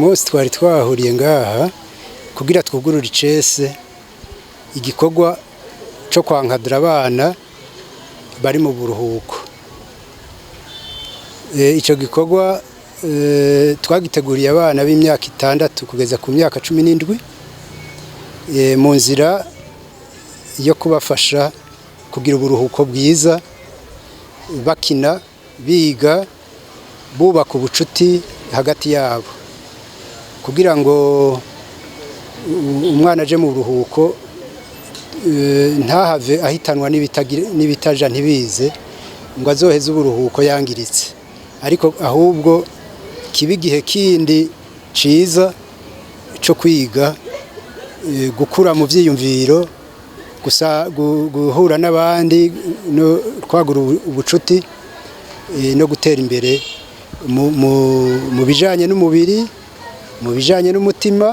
munsi twari twahuriye ngaha kugira twugurure icese igikorwa cyo kwankadira abana bari mu buruhuko. Icyo gikorwa twagiteguriye abana b'imyaka 6 kugeza ku myaka 17 mu nzira yo kubafasha kugira uburuhuko bwiza, bakina, biga, bubaka ubucuti hagati yabo, kugira ngo umwana aje mu buruhuko ntahave ahitanwa n'ibitaja ntibize ngo azoheze uburuhuko yangiritse, ariko ahubwo kiba igihe kindi ciza cyo kwiga, gukura mu vyiyumviro, guhura n'abandi, no kwagura ubucuti, no gutera imbere mu bijanye n'umubiri, mu bijanye n'umutima,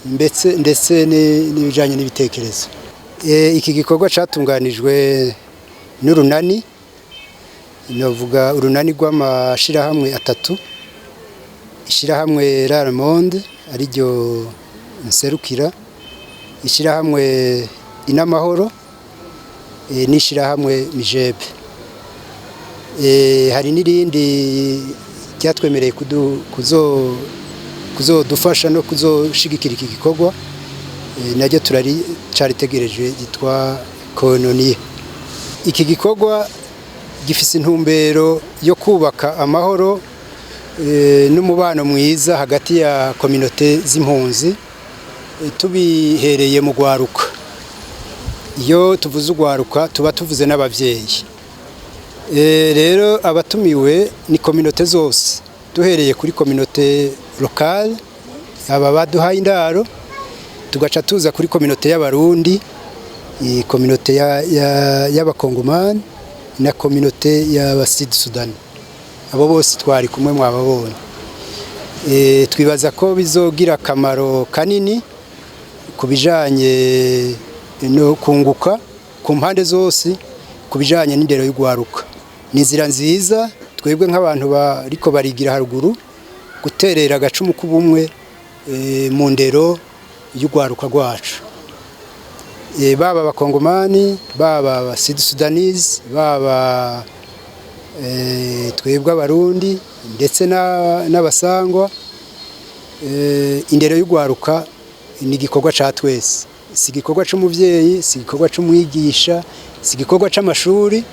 ndetse n'ibijanye n'ibitekerezo. Iki gikorwa catunganijwe n'urunani, novuga urunani rw'amashirahamwe 3, ishirahamwe Rare Monde ariryo nserukira, ishirahamwe Inamahoro, n'ishirahamwe Mijebe. Hari n'irindi ryatwemereye kuzodufasha no kuzoshigikira iki gikorwa, naryo caritegereje yitwa Kononie. Iki gikorwa gifise intumbero yo kubaka amahoro n'umubano mwiza hagati ya communauté z'impunzi, tubihereye mu gwaruka. Iyo tuvuze ugwaruka tuba tuvuze n'abavyeyi. Rero abatumiwe ni communauté zose, duhereye kuri communauté locale, aba baduhaye indaro, tugaca tuza kuri communauté y'abarundi, communauté y'abakongomani na communauté y'abasud Sudan. Abo bose twari kumwe mwababonye. Twibaza ko bizogira akamaro kanini kubijanye no kunguka ku mpande zose, kubijanye n'indero y'ugwaruka. Ni inzira nziza twebwe nk'abantu bariko barigira haruguru guterera agacumu k'ubumwe mu ndero y'ugwaruka rwacu. Baba abakongomani, baba abasud Sudanese, baba twebwe abarundi, ndetse n'abasangwa. Indero y'ugwaruka ni igikorwa ca twese, si igikorwa c'umuvyeyi, si igikorwa c'umwigisha, si igikorwa c'amashuri,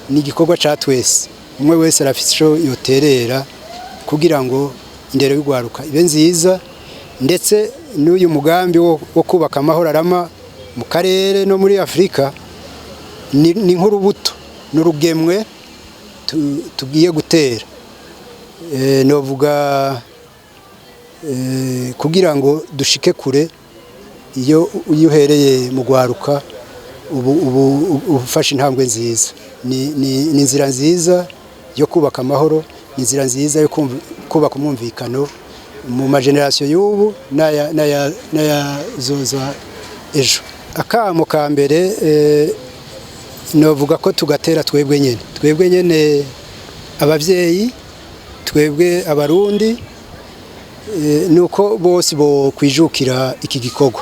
ni igikorwa ca twese. Umwe wese arafise ico yoterera kugira ngo indero y'ugwaruka ibe nziza, ndetse n'uyu mugambi wo kubaka amahoro arama mu karere no muri Afrika ni nk'urubuto n'urugemwe tugiye gutera. Novuga kugira ngo dushike kure, iyo uhereye mu gwaruka ufashe intambwe nziza. Ni inzira nziza yo kubaka amahoro, ni inzira nziza yo kubaka umwumvikano mu mageneration y'ubu n'ayazoza ejo. Akamo ka mbere novuga ko tugatera twebwe nyene abavyeyi, twebwe abarundi, nuko bose bo kwijukira iki gikorwa,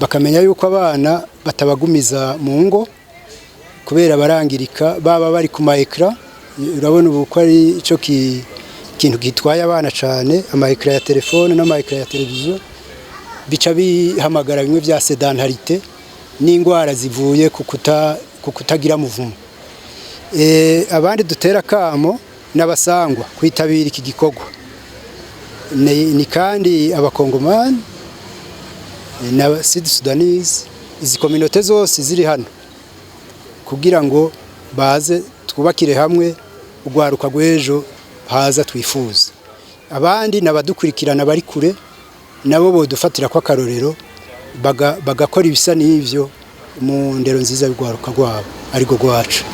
bakamenya yuko abana batabagumiza mu ngo kubera barangirika, baba bari ku maekra. Urabona ubu ko ari ico kintu gitwaye abana cane, amaekra ya telefone n'amaekra ya televiziyo, bica bihamagara bimwe vya sedentarité n'ingwara zivuye ku kutagira muvumo. Abandi dutera kamo n'abasangwa kwitabira iki gikorwa, ni kandi abakongomani n'abasud Sudanese, izi communauté zose ziri hano, kugira ngo baze twubakire hamwe ugwaruka rw'ejo haza twifuza. Abandi nabadukurikirana bari kure, nabo bodufatira kwa karorero, bagakora ibisa n'ivyo mu ndero nziza y'ugwaruka rwabo ariko rwacu.